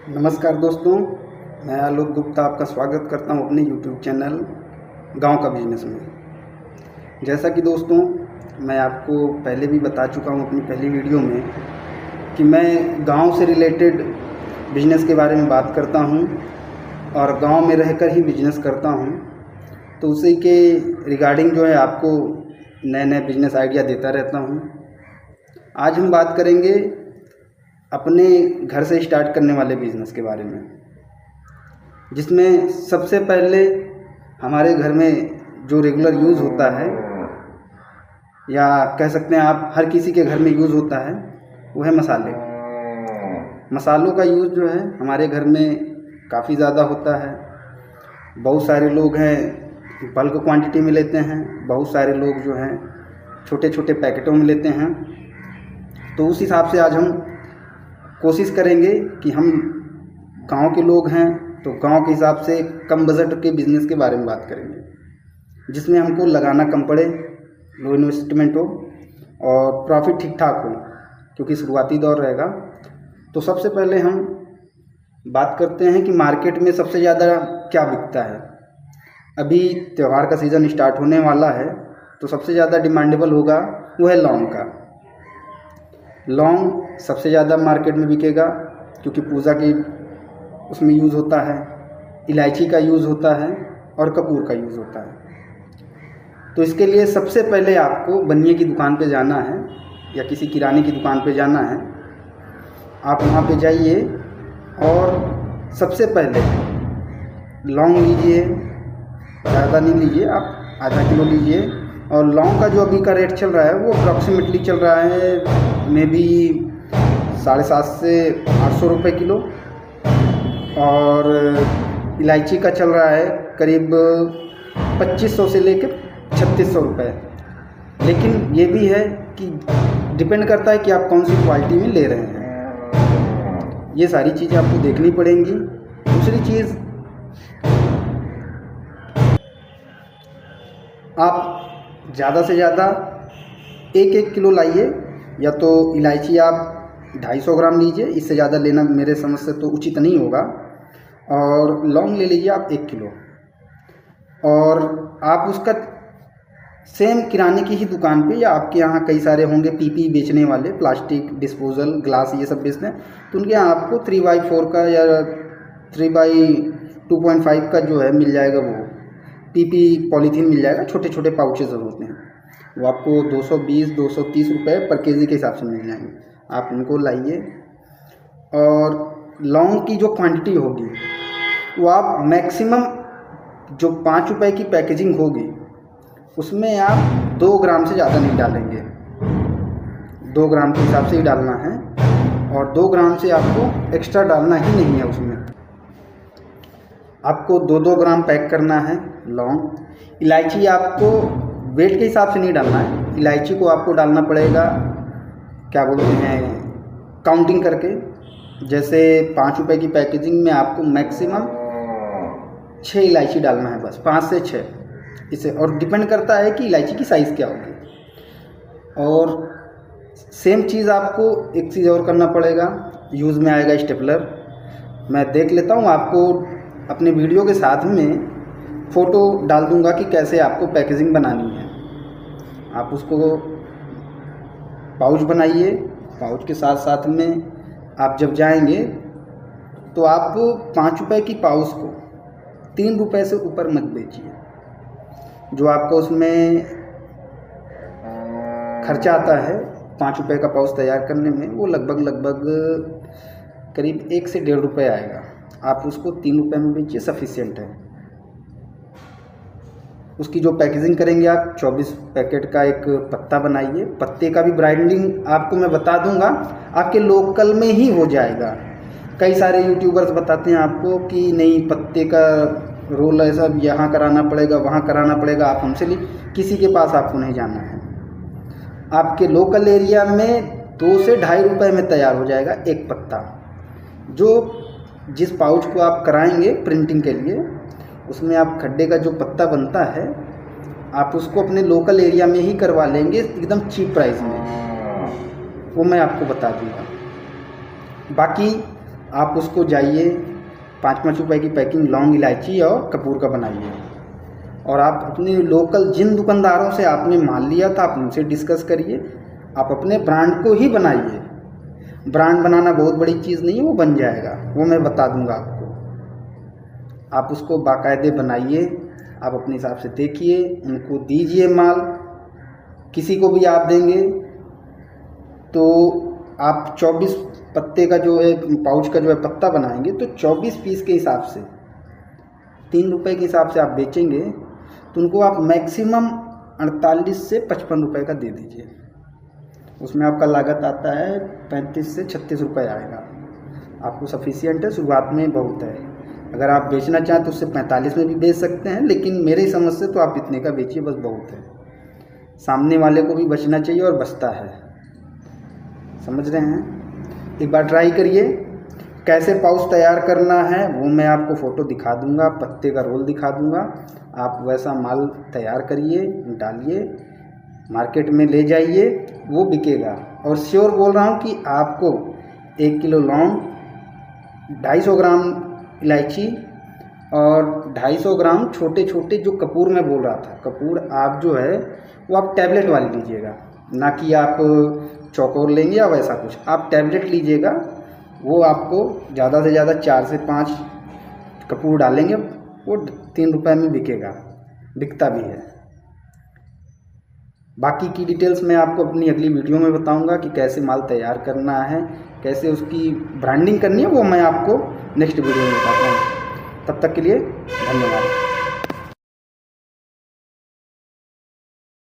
नमस्कार दोस्तों, मैं आलोक गुप्ता आपका स्वागत करता हूं अपने YouTube चैनल गांव का बिजनेस में। जैसा कि दोस्तों मैं आपको पहले भी बता चुका हूं अपनी पहली वीडियो में कि मैं गांव से रिलेटेड बिजनेस के बारे में बात करता हूं और गांव में रहकर ही बिजनेस करता हूं, तो उसी के रिगार्डिंग जो है आपको नए नए बिजनेस आइडिया देता रहता हूं। आज हम बात करेंगे अपने घर से स्टार्ट करने वाले बिज़नेस के बारे में, जिसमें सबसे पहले हमारे घर में जो रेगुलर यूज़ होता है या कह सकते हैं आप हर किसी के घर में यूज़ होता है वो है मसाले। मसालों का यूज़ जो है हमारे घर में काफ़ी ज़्यादा होता है। बहुत सारे लोग हैं बल्क क्वांटिटी में लेते हैं, बहुत सारे लोग जो हैं छोटे छोटे पैकेटों में लेते हैं। तो उस हिसाब से आज हम कोशिश करेंगे कि हम गांव के लोग हैं तो गांव के हिसाब से कम बजट के बिज़नेस के बारे में बात करेंगे, जिसमें हमको लगाना कम पड़े, लो इन्वेस्टमेंट हो और प्रॉफिट ठीक ठाक हो, क्योंकि शुरुआती दौर रहेगा। तो सबसे पहले हम बात करते हैं कि मार्केट में सबसे ज़्यादा क्या बिकता है। अभी त्यौहार का सीज़न स्टार्ट होने वाला है, तो सबसे ज़्यादा डिमांडेबल होगा वो है लौंग का। लौंग सबसे ज़्यादा मार्केट में बिकेगा, क्योंकि पूजा की उसमें यूज़ होता है, इलायची का यूज़ होता है और कपूर का यूज़ होता है। तो इसके लिए सबसे पहले आपको बनिए की दुकान पे जाना है या किसी किराने की दुकान पे जाना है। आप वहाँ पे जाइए और सबसे पहले लौंग लीजिए, ज़्यादा नहीं लीजिए, आप आधा किलो लीजिए। और लौंग का जो अभी का रेट चल रहा है वो अप्रॉक्सीमेटली चल रहा है मे बी 750 से 800 रुपये किलो, और इलायची का चल रहा है करीब 2500 से लेकर 3600 रुपये। लेकिन ये भी है कि डिपेंड करता है कि आप कौन सी क्वालिटी में ले रहे हैं। ये सारी चीज़ें आपको देखनी पड़ेंगी। दूसरी चीज़, आप ज़्यादा से ज़्यादा 1-1 किलो लाइए, या तो इलायची आप 250 ग्राम लीजिए, इससे ज़्यादा लेना मेरे समझ से तो उचित नहीं होगा। और लौंग ले लीजिए आप 1 किलो, और आप उसका सेम किराने की ही दुकान पे या आपके यहाँ कई सारे होंगे पीपी बेचने वाले, प्लास्टिक डिस्पोजल ग्लास ये सब बेचते हैं, तो उनके यहाँ आपको 3x4 का या 3x2.5 का जो है मिल जाएगा, वो पीपी पॉलीथीन मिल जाएगा। छोटे छोटे पाउचेज होते हैं, वो आपको 220-230 रुपये पर केजी के हिसाब से मिल जाएंगे। आप उनको लाइए, और लौंग की जो क्वांटिटी होगी वो आप मैक्सिमम जो 5 रुपये की पैकेजिंग होगी उसमें आप 2 ग्राम से ज़्यादा नहीं डालेंगे। 2 ग्राम के हिसाब से ही डालना है, और 2 ग्राम से आपको एक्स्ट्रा डालना ही नहीं है। उसमें आपको 2-2 ग्राम पैक करना है लौंग। इलायची आपको वेट के हिसाब से नहीं डालना है, इलायची को आपको डालना पड़ेगा क्या बोलते हैं काउंटिंग करके। जैसे 5 रुपये की पैकेजिंग में आपको मैक्सिमम 6 इलायची डालना है, बस 5 से 6 इसे। और डिपेंड करता है कि इलायची की साइज़ क्या होगी। और सेम चीज़ आपको एक चीज़ और करना पड़ेगा, यूज़ में आएगा स्टेपलर। मैं देख लेता हूँ, आपको अपने वीडियो के साथ में फ़ोटो डाल दूंगा कि कैसे आपको पैकेजिंग बनानी है। आप उसको पाउच बनाइए, पाउच के साथ साथ में आप जब जाएंगे तो आप 5 रुपये की पाउच को 3 रुपये से ऊपर मत बेचिए। जो आपको उसमें खर्चा आता है 5 रुपये का पाउच तैयार करने में, वो लगभग करीब 1 से 1.5 रुपये आएगा। आप उसको 3 रुपये में बेचिए, सफिशिएंट है। उसकी जो पैकेजिंग करेंगे आप 24 पैकेट का एक पत्ता बनाइए। पत्ते का भी ब्रांडिंग आपको मैं बता दूंगा, आपके लोकल में ही हो जाएगा। कई सारे यूट्यूबर्स बताते हैं आपको कि नहीं पत्ते का रोल है सब यहाँ कराना पड़ेगा, वहाँ कराना पड़ेगा। आप हमसे किसी के पास आपको नहीं जाना है। आपके लोकल एरिया में 2 से 2.5 रुपये में तैयार हो जाएगा एक पत्ता। जो जिस पाउच को आप कराएंगे प्रिंटिंग के लिए, उसमें आप खड्डे का जो पत्ता बनता है आप उसको अपने लोकल एरिया में ही करवा लेंगे एकदम चीप प्राइस में, वो मैं आपको बता दूंगा। बाकी आप उसको जाइए 5-5 रुपए की पैकिंग लौंग इलायची और कपूर का बनाइए, और आप अपने लोकल जिन दुकानदारों से आपने माल लिया था आप उनसे डिस्कस करिए। आप अपने ब्रांड को ही बनाइए। ब्रांड बनाना बहुत बड़ी चीज़ नहीं है, वो बन जाएगा, वो मैं बता दूंगा आपको। आप उसको बाकायदे बनाइए, आप अपने हिसाब से देखिए, उनको दीजिए माल। किसी को भी आप देंगे तो आप 24 पत्ते का जो है पाउच का जो है पत्ता बनाएंगे तो 24 पीस के हिसाब से 3 रुपए के हिसाब से आप बेचेंगे तो उनको आप मैक्सिमम 48 से 55 रुपए का दे दीजिए। उसमें आपका लागत आता है 35 से 36 रुपए आएगा, आपको सफिशियंट है, शुरुआत में बहुत है। अगर आप बेचना चाहें तो उससे 45 में भी बेच सकते हैं, लेकिन मेरी समझ से तो आप इतने का बेचिए, बस बहुत है। सामने वाले को भी बचना चाहिए और बचता है, समझ रहे हैं। एक बार ट्राई करिए। कैसे पाउच तैयार करना है वो मैं आपको फ़ोटो दिखा दूंगा, पत्ते का रोल दिखा दूंगा। आप वैसा माल तैयार करिए, डालिए, मार्केट में ले जाइए, वो बिकेगा। और श्योर बोल रहा हूँ कि आपको 1 किलो लौंग, 250 ग्राम इलायची और 250 ग्राम छोटे छोटे जो कपूर मैं बोल रहा था, कपूर आप जो है वो आप टैबलेट वाली लीजिएगा, ना कि आप चौकोर लेंगे या वैसा कुछ। आप टैबलेट लीजिएगा, वो आपको ज़्यादा से ज़्यादा 4 से 5 कपूर डालेंगे, वो 3 रुपए में बिकेगा, बिकता भी है। बाकी की डिटेल्स मैं आपको अपनी अगली वीडियो में बताऊंगा कि कैसे माल तैयार करना है, कैसे उसकी ब्रांडिंग करनी है, वो मैं आपको नेक्स्ट वीडियो में बताता हूँ। तब तक के लिए धन्यवाद।